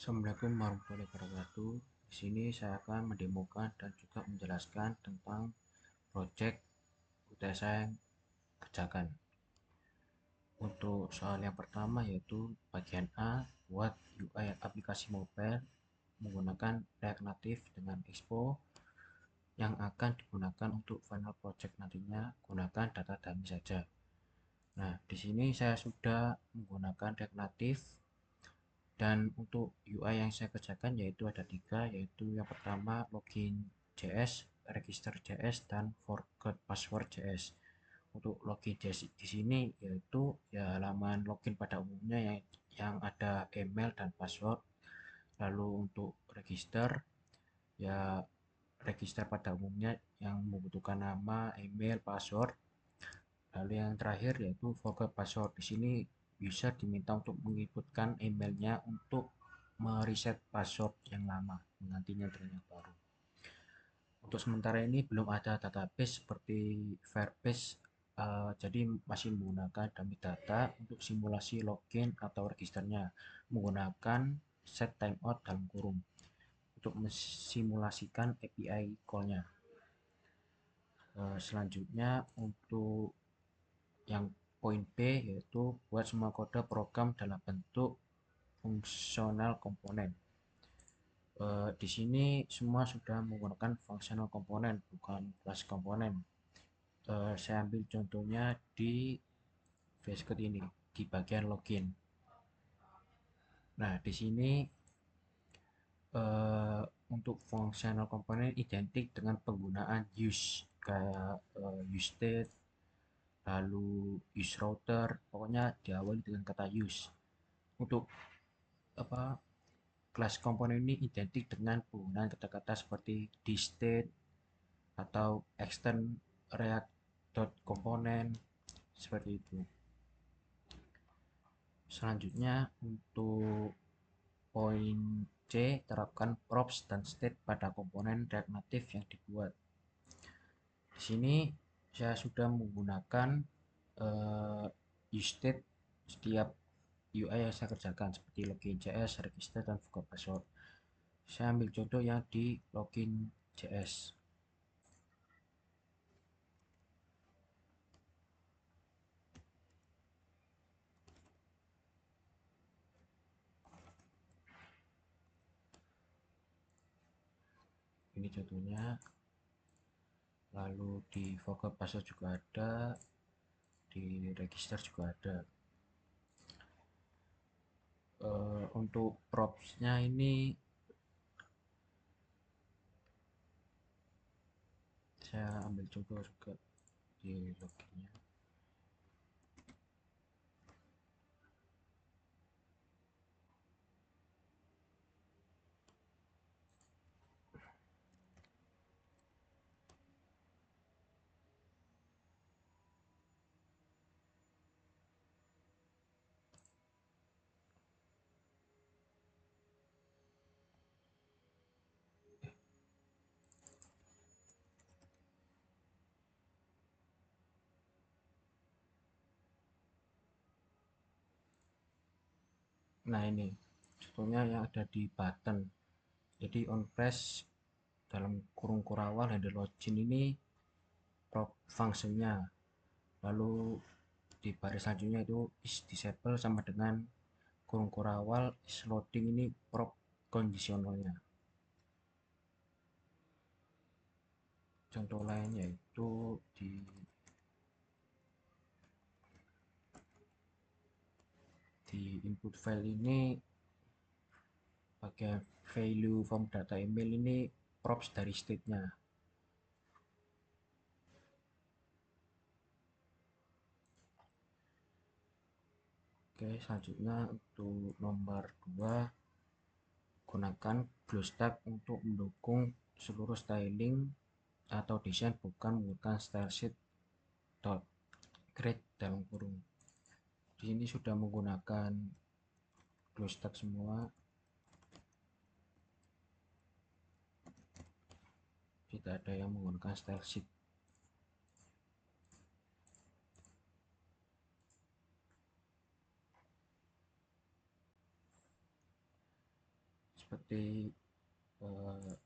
Assalamualaikum warahmatullahi wabarakatuh. Di sini saya akan mendemokan dan juga menjelaskan tentang project UTS saya yang kerjakan. Untuk soal yang pertama yaitu bagian A, buat UI aplikasi mobile menggunakan React Native dengan Expo yang akan digunakan untuk final project nantinya gunakan data dummy saja. Nah, di sini saya sudah menggunakan React Native. Dan untuk UI yang saya kerjakan yaitu ada tiga, yaitu yang pertama login JS, register JS, dan forgot password JS. Untuk login JS di sini yaitu ya halaman login pada umumnya yang ada email dan password. Lalu untuk register ya register pada umumnya yang membutuhkan nama, email, password. Lalu yang terakhir yaitu forgot password. Di sini bisa diminta untuk menginputkan emailnya untuk mereset password yang lama menggantinya dengan yang baru. Untuk sementara ini belum ada database seperti Firebase, jadi masih menggunakan dummy data untuk simulasi login atau registernya menggunakan set timeout dalam kurung untuk mensimulasikan API call-nya. Selanjutnya untuk yang poin B yaitu buat semua kode program dalam bentuk fungsional komponen. Di sini semua sudah menggunakan fungsional komponen, bukan kelas komponen. Saya ambil contohnya di VS Code ini, di bagian login. Nah, di sini untuk fungsional komponen identik dengan penggunaan use, kayak use state, lalu use router, pokoknya diawali dengan kata use. Untuk apa kelas komponen ini identik dengan penggunaan kata-kata seperti dState atau extend react.component seperti itu. Selanjutnya untuk poin C, terapkan props dan state pada komponen React Native yang dibuat. Di sini saya sudah menggunakan useState setiap UI yang saya kerjakan seperti login JS, register, dan buka password. Saya ambil contoh yang di login JS. Ini contohnya. Lalu di forgot password juga ada, di register juga ada. Untuk propsnya ini saya ambil contoh juga di loginnya. Nah, ini contohnya yang ada di button. Jadi on press dalam kurung kurawal handle login ini prop fungsinya. Lalu di baris selanjutnya itu is disable sama dengan kurung kurawal is loading, ini prop kondisionalnya. Contoh lain yaitu di input file ini pakai value from data email ini props dari state-nya. Oke, selanjutnya untuk nomor 2, gunakan BlueStack untuk mendukung seluruh styling atau desain bukan menggunakan stylesheet create dalam kurung. Di sini sudah menggunakan BlueStack semua, tidak ada yang menggunakan stylesheet. seperti eh,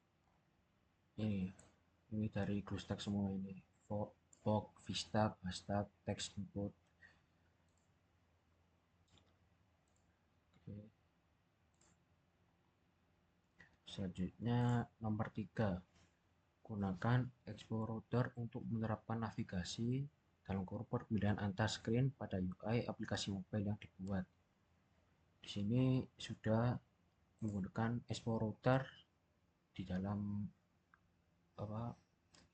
ini dari GlueStack semua ini, Fog, VStack, Hashtag, Text Input. Oke. Selanjutnya nomor 3, gunakan explorer untuk menerapkan navigasi dalam kurung perpindahan antar screen pada UI aplikasi mobile yang dibuat. Di sini sudah menggunakan explorer di dalam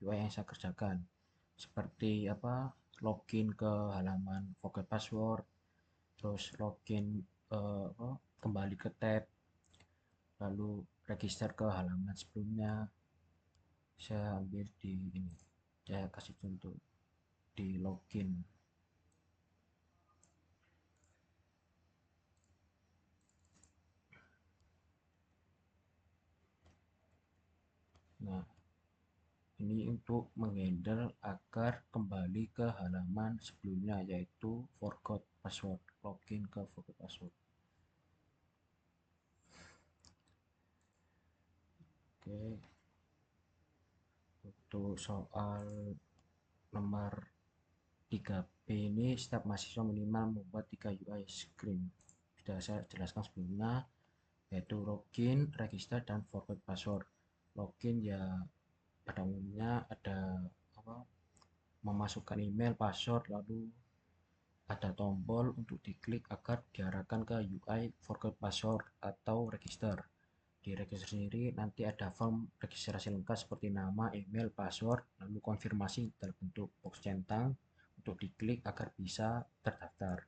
UI yang saya kerjakan, seperti login ke halaman forget password, terus login kembali ke tab, lalu register ke halaman sebelumnya. Saya ambil di ini, saya kasih contoh di login. Nah, ini untuk menghandle agar kembali ke halaman sebelumnya, yaitu forgot password, login ke forgot password. Oke, untuk soal nomor 3B ini, setiap mahasiswa minimal membuat 3 UI screen. Sudah saya jelaskan sebelumnya, yaitu login, register, dan forgot password. Login ya pada umumnya ada memasukkan email, password, lalu ada tombol untuk diklik agar diarahkan ke UI forgot password atau register. Di register sendiri nanti ada form registrasi lengkap seperti nama, email, password, lalu konfirmasi dalam bentuk box centang untuk diklik agar bisa terdaftar.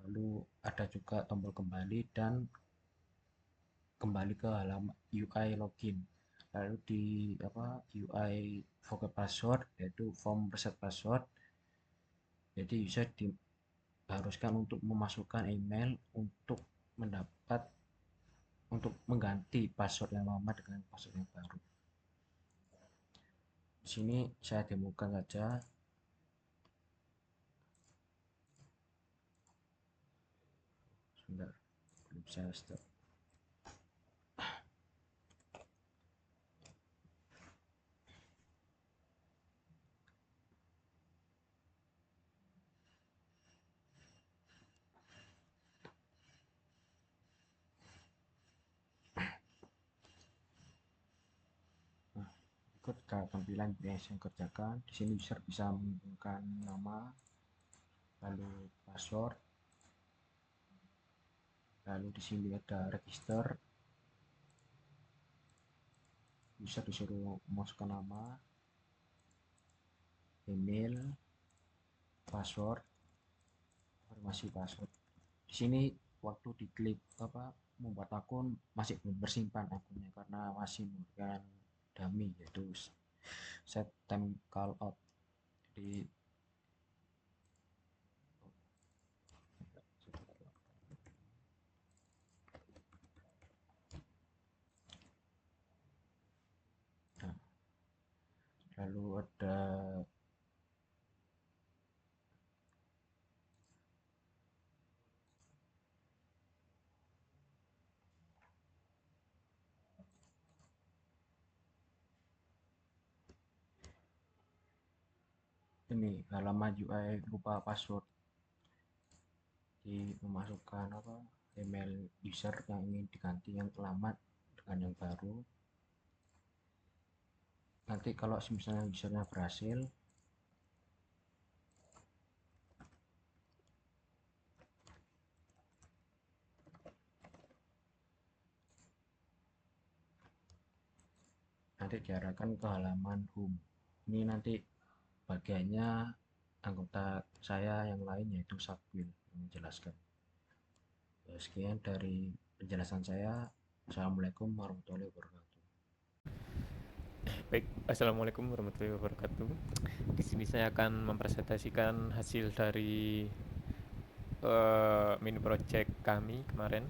Lalu ada juga tombol kembali dan kembali ke halaman UI login. Lalu di UI forget password, yaitu form reset password, jadi user diharuskan untuk memasukkan email untuk mengganti password yang lama dengan password yang baru. Di sini saya demokan saja. Sebentar, belum saya stop. Nah, ikut ke tampilan yang saya kerjakan. Di sini user bisa menggunakan nama, lalu password, lalu di sini ada register. User disuruh memasukkan nama, email, password, informasi password. Di sini waktu diklik membuat akun masih belum bersimpan akunnya karena masih menggunakan dummy, yaitu set time call out. Jadi nah, lalu ada ini halaman UI lupa password. Di memasukkan email user yang ingin diganti yang lama dengan yang baru. Nanti kalau misalnya usernya berhasil, nanti diarahkan ke halaman home. Ini nanti bagiannya anggota saya yang lain, yaitu Sakwil, yang menjelaskan. Sekian dari penjelasan saya. Assalamualaikum warahmatullahi wabarakatuh. Baik, assalamualaikum warahmatullahi wabarakatuh. Di sini saya akan mempresentasikan hasil dari mini project kami kemarin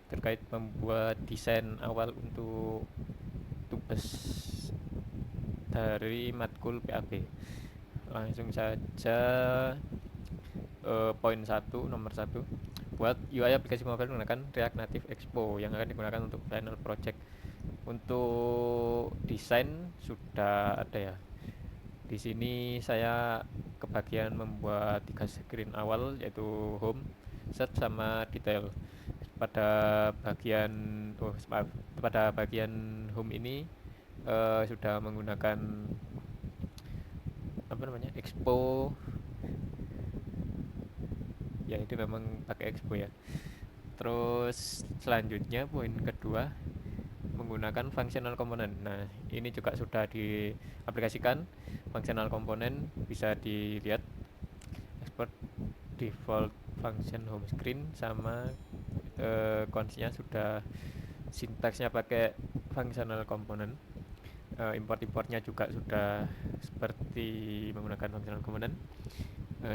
terkait membuat desain awal untuk tugas dari matkul PAB. Langsung saja, poin 1, nomor 1, membuat UI aplikasi mobile menggunakan React Native Expo yang akan digunakan untuk final project. Untuk desain sudah ada ya. Di sini saya kebagian membuat 3 screen awal, yaitu home, search, sama detail. Pada bagian maaf, pada bagian home ini sudah menggunakan apa namanya, Expo. Ya, itu memang pakai Expo ya. Terus selanjutnya poin kedua, menggunakan functional component. Nah, ini juga sudah diaplikasikan. Functional component bisa dilihat export default function home screen, sama consnya sudah sintaksnya pakai functional component. Import-importnya juga sudah seperti menggunakan functional component.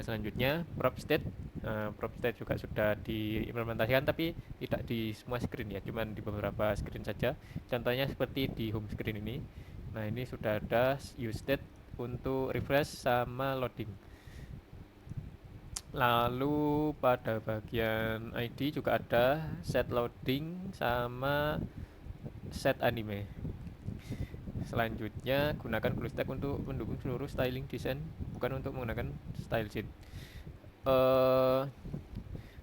Selanjutnya prop state. Prop state juga sudah diimplementasikan, tapi tidak di semua screen ya, cuman di beberapa screen saja. Contohnya seperti di home screen ini. Nah, ini sudah ada use state untuk refresh sama loading. Lalu pada bagian ID juga ada set loading sama set anime. Selanjutnya, gunakan BlueStack untuk mendukung seluruh styling desain, bukan untuk menggunakan style sheet. eh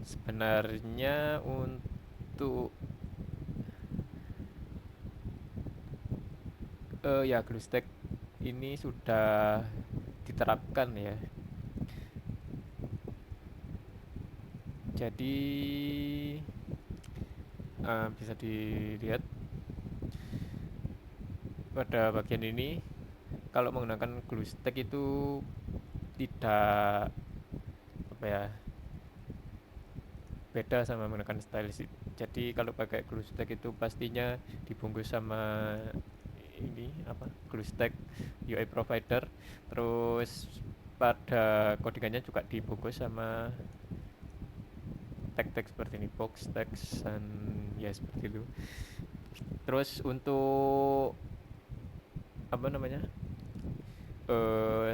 Sebenarnya untuk ya, BlueStack ini sudah diterapkan ya. Jadi bisa dilihat pada bagian ini, kalau menggunakan BlueStack itu tidak apa ya, beda sama menggunakan style sheet. Jadi kalau pakai BlueStack itu pastinya dibungkus sama ini apa, BlueStack UI provider. Terus pada codingannya juga dibungkus sama tag-tag seperti ini, box text, dan ya seperti itu. Terus untuk apa namanya,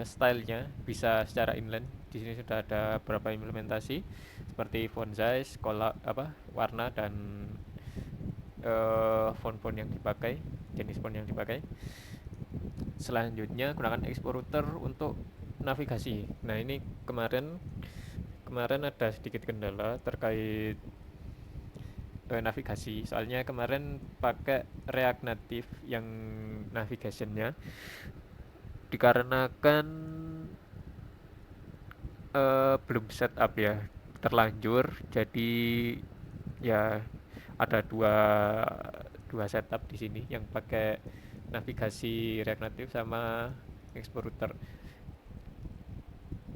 stylenya bisa secara inline. Di sini sudah ada beberapa implementasi seperti font size, warna, dan font-font yang dipakai, jenis font yang dipakai. Selanjutnya, gunakan export router untuk navigasi. Nah, ini kemarin kemarin ada sedikit kendala terkait navigasi. Soalnya kemarin pakai React Native yang navigationnya, dikarenakan belum setup ya, terlanjur. Jadi ya ada dua dua setup di sini, yang pakai navigasi React Native sama export router.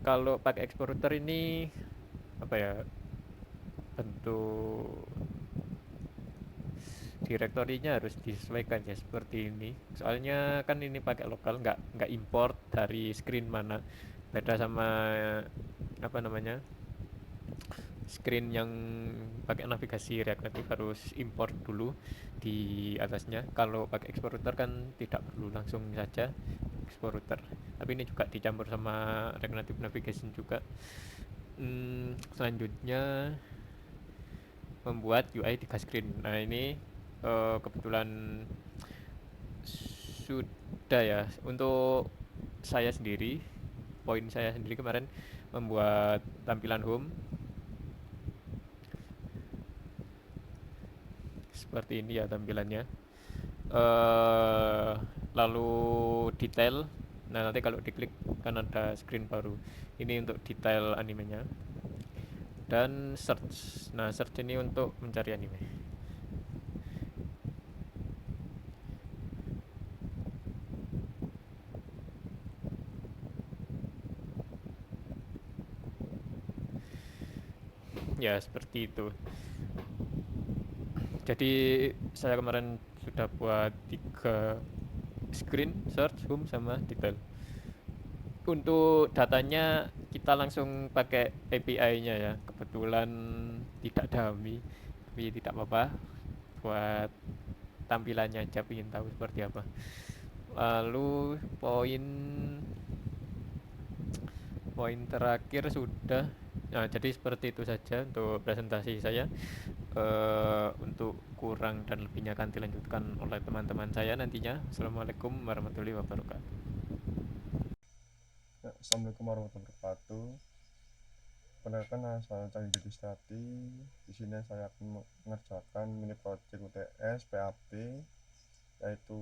Kalau pakai export router ini apa ya, bentuk direktorinya harus disesuaikan ya, seperti ini. Soalnya kan ini pakai lokal, nggak import dari screen mana. Beda sama apa namanya, screen yang pakai navigasi React Native, harus import dulu di atasnya. Kalau pakai export router kan tidak perlu, langsung saja export router. Tapi ini juga dicampur sama React Native Navigation juga. Selanjutnya, membuat UI 3 screen. Nah, ini kebetulan sudah ya. Untuk saya sendiri, poin saya sendiri kemarin membuat tampilan home seperti ini ya tampilannya. Lalu detail. Nah, nanti kalau diklik kan ada screen baru. Ini untuk detail animenya. Dan search. Nah, search ini untuk mencari anime. Ya, seperti itu. Jadi saya kemarin sudah buat 3 screen, search, home, sama detail. Untuk datanya kita langsung pakai API-nya ya. Kebetulan tidak dummy, tapi tidak apa-apa. Buat tampilannya aja, ingin tahu seperti apa. Lalu poin Poin terakhir sudah. Nah, jadi seperti itu saja untuk presentasi saya. Untuk kurang dan lebihnya akan dilanjutkan oleh teman-teman saya nantinya. Assalamualaikum warahmatullahi wabarakatuh. Ya, Assalamualaikum warahmatullahi wabarakatuh. Perkenalkan, nama saya Cahyo Destati. Di sini saya akan mengerjakan mini project UTS PAP, yaitu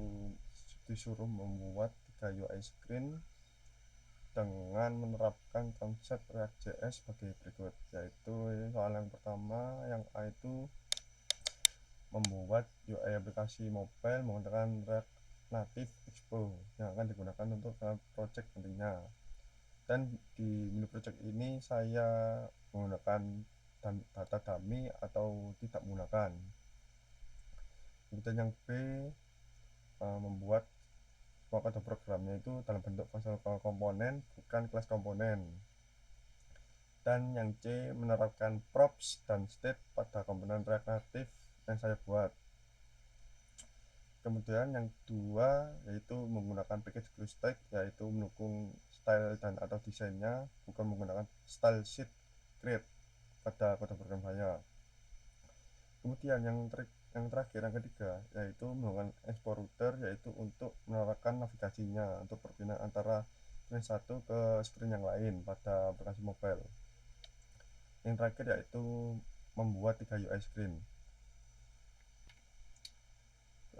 disuruh membuat 3 UI screen dengan menerapkan konsep React.js sebagai berikut, yaitu soal yang pertama, yang A itu membuat UI aplikasi mobile menggunakan React Native Expo yang akan digunakan untuk project nantinya. Dan di mini project ini saya menggunakan data dummy atau tidak menggunakan. Kemudian yang B, membuat semua kode programnya itu dalam bentuk fungsional komponen, bukan kelas komponen. Dan yang C, menerapkan props dan state pada komponen React Native yang saya buat. Kemudian yang kedua yaitu menggunakan package BlueStack, yaitu mendukung style dan atau desainnya, bukan menggunakan style sheet create pada kode program saya. Kemudian yang terakhir, yang ketiga, yaitu menggunakan export router, yaitu untuk menerapkan navigasinya untuk perpindahan antara screen satu ke screen yang lain pada aplikasi mobile. Yang terakhir yaitu membuat 3 UI screen.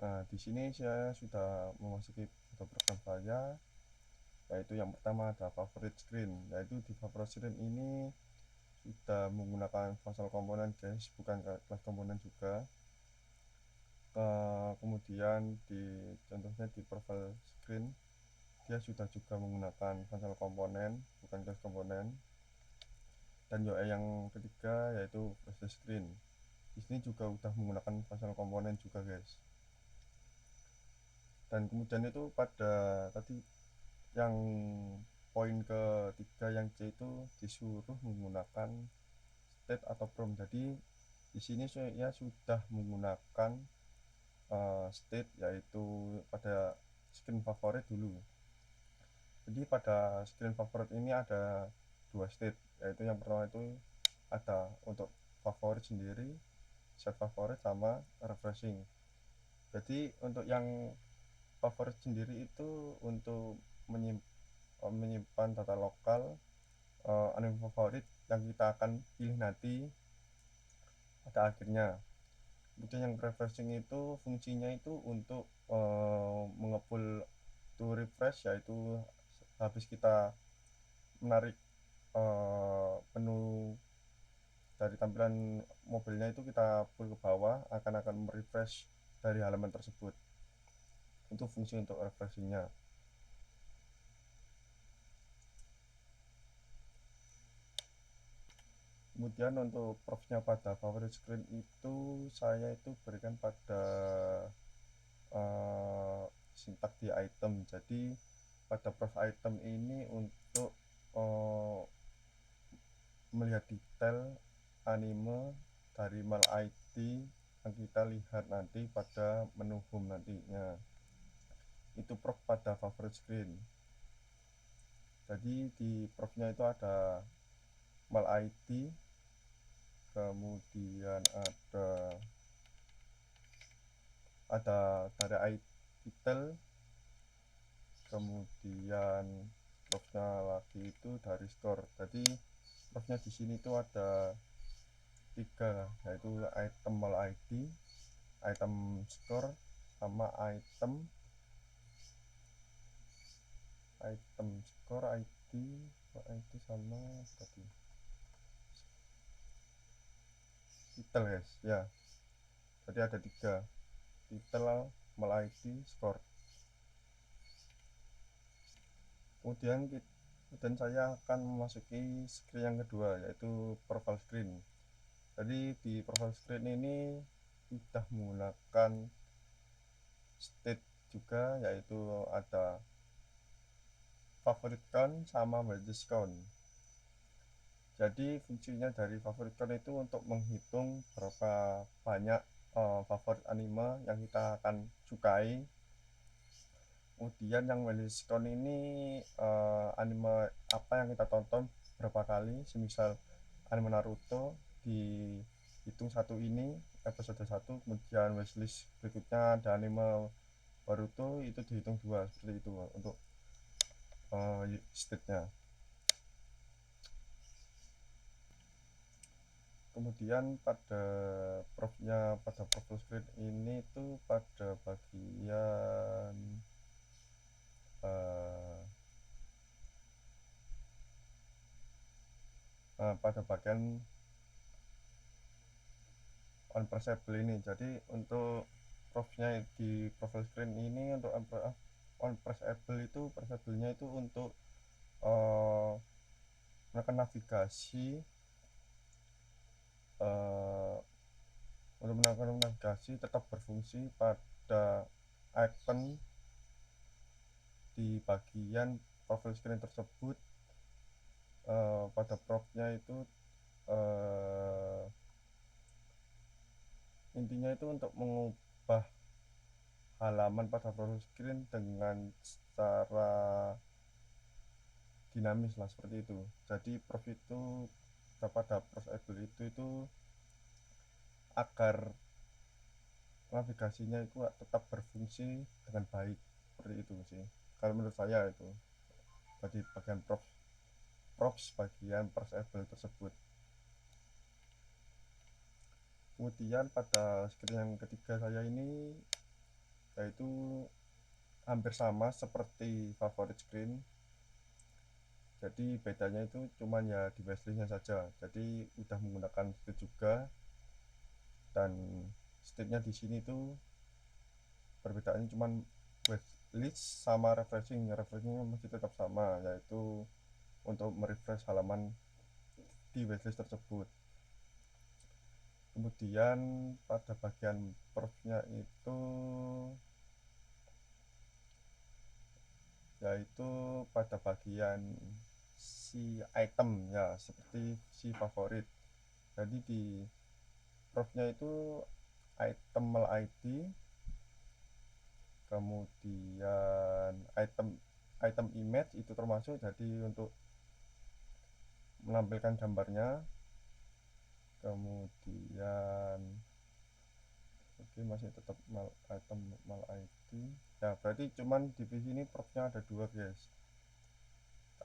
Nah, di sini saya sudah memasuki kode program saya, yaitu yang pertama ada favorite screen, yaitu di favorite screen ini sudah menggunakan functional komponen guys, bukan kelas komponen juga. Kemudian contohnya di profile screen dia sudah juga menggunakan functional komponen, bukan kelas komponen. Dan UI yang ketiga yaitu flash screen, di sini juga sudah menggunakan functional komponen juga guys. Dan kemudian itu pada tadi yang poin ketiga yang C itu disuruh menggunakan state atau prompt. Jadi di sini saya sudah menggunakan state, yaitu pada screen favorit dulu. Jadi pada screen favorit ini ada 2 state, yaitu yang pertama itu ada untuk favorit sendiri, set favorit, sama refreshing. Jadi untuk yang favorit sendiri itu untuk menyimpan data lokal anime favorit yang kita akan pilih nanti pada akhirnya. Kemudian yang refreshing itu fungsinya itu untuk mengepul to refresh, yaitu habis kita menarik menu dari tampilan mobilnya itu kita pull ke bawah, akan merefresh dari halaman tersebut. Itu fungsi untuk refreshingnya. Kemudian untuk profnya pada favorite screen itu saya itu berikan pada sintak di item. Jadi pada prof item ini untuk melihat detail anime dari mal ID yang kita lihat nanti pada menu home nantinya. Itu prof pada favorite screen. Jadi di profnya itu ada mal ID, kemudian ada dari title, kemudian profnya lagi itu dari store. Jadi profnya di sini itu ada 3, yaitu item mal ID, item store, sama item score ID sama tadi title guys ya. Jadi ada 3, title, mal ID, score. Kemudian saya akan memasuki screen yang kedua, yaitu profile screen. Jadi di profile screen ini sudah menggunakan state juga, yaitu ada favorite count sama messages count. Jadi fungsinya dari favorite count itu untuk menghitung berapa banyak favorit anime yang kita akan sukai Kemudian yang wishlist count ini anime apa yang kita tonton berapa kali, semisal anime Naruto dihitung satu ini episode 1, kemudian wishlist berikutnya ada anime Boruto itu dihitung 2, seperti itu untuk state-nya. Kemudian pada profile screen ini tuh pada bagian unpressable ini. Jadi untuk profnya di profile screen ini untuk unpressable itu pressable-nya itu untuk menekan navigasi, untuk menekan navigasi tetap berfungsi pada icon di bagian profile screen tersebut. Pada propnya itu intinya itu untuk mengubah halaman pada profile screen dengan secara dinamis lah, seperti itu. Jadi prof itu pada profile itu agar navigasinya itu tetap berfungsi dengan baik, seperti itu sih kalau menurut saya. Itu tadi bagian props bagian persable tersebut. Kemudian pada screen yang ketiga saya ini yaitu hampir sama seperti favorit screen, jadi bedanya itu cuman ya di wishlistnya saja. Jadi udah menggunakan state juga, dan state-nya di sini tuh perbedaannya cuman wishlist sama refreshingnya masih tetap sama, yaitu untuk merefresh halaman di wishlist tersebut. Kemudian pada bagian profnya itu yaitu pada bagian si item ya, seperti si favorit. Jadi di profnya itu item ID, kemudian item image itu termasuk, jadi untuk menampilkan gambarnya. Kemudian masih tetap item ID ya, berarti cuman di sini profnya ada dua guys,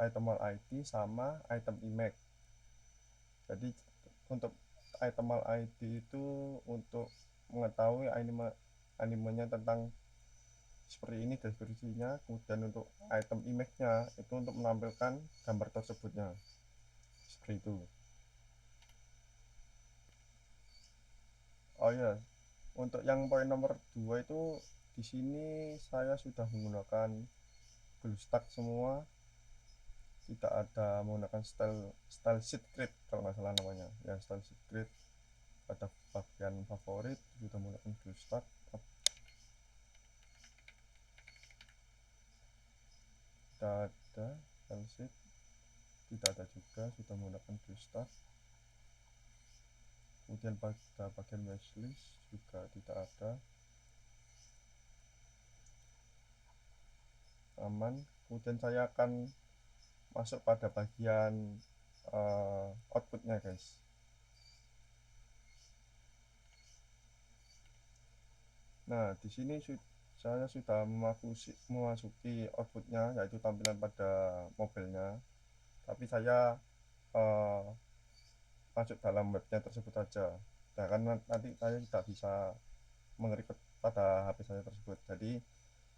item ID sama item image. Jadi untuk item ID itu untuk mengetahui animenya tentang seperti ini deskripsinya, kemudian untuk item image-nya itu untuk menampilkan gambar tersebutnya, seperti itu. Oh ya, untuk yang poin nomor 2 itu di sini saya sudah menggunakan BlueStack semua, tidak ada menggunakan style sheet grid kalau nggak salah namanya ya, style sheet grid. Pada bagian favorit sudah menggunakan BlueStack, tidak ada style sheet, tidak ada juga, sudah menggunakan BlueStack. Kemudian pada bagian wishlist juga tidak ada, aman. Kemudian saya akan masuk pada bagian outputnya guys. Nah di sini saya sudah memasuki outputnya, yaitu tampilan pada mobilnya, tapi saya masuk dalam webnya tersebut saja. Nah, karena nanti saya tidak bisa mengerekod pada HP saya tersebut. Jadi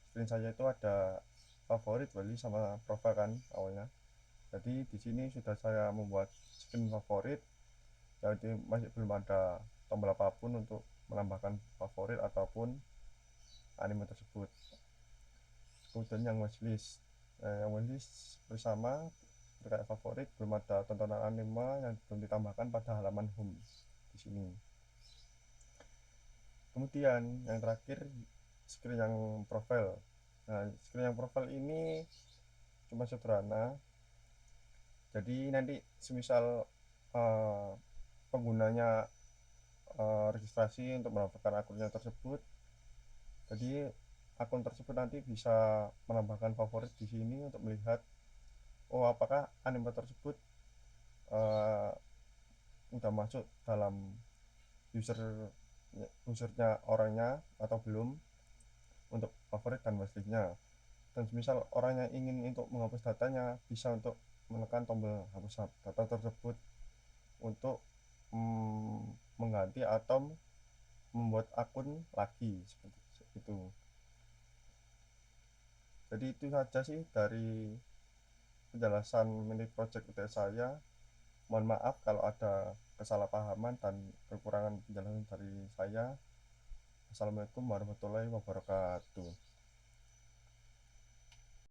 screen saya itu ada favorit, wali sama profile kan awalnya. Jadi di sini sudah saya membuat screen favorit, jadi masih belum ada tombol apapun untuk menambahkan favorit ataupun anime tersebut. Kemudian yang wishlist, yang wishlist bersama terkait favorit, belum ada tontonan anime yang belum ditambahkan pada halaman home di sini. Kemudian yang terakhir screen yang profile. Nah screen yang profile ini cuma sederhana, jadi nanti semisal penggunanya registrasi untuk mendapatkan akunnya tersebut, jadi akun tersebut nanti bisa menambahkan favorit di sini untuk melihat apakah anime tersebut uh, udah masuk dalam usernya orangnya atau belum, untuk favorit dan watchlistnya. Dan misal orangnya ingin untuk menghapus datanya, bisa untuk menekan tombol hapus data tersebut untuk mengganti atau membuat akun lagi, seperti itu. Jadi itu saja sih dari penjelasan mini project UTS saya. Mohon maaf kalau ada kesalahpahaman dan kekurangan penjelasan dari saya. Assalamualaikum warahmatullahi wabarakatuh.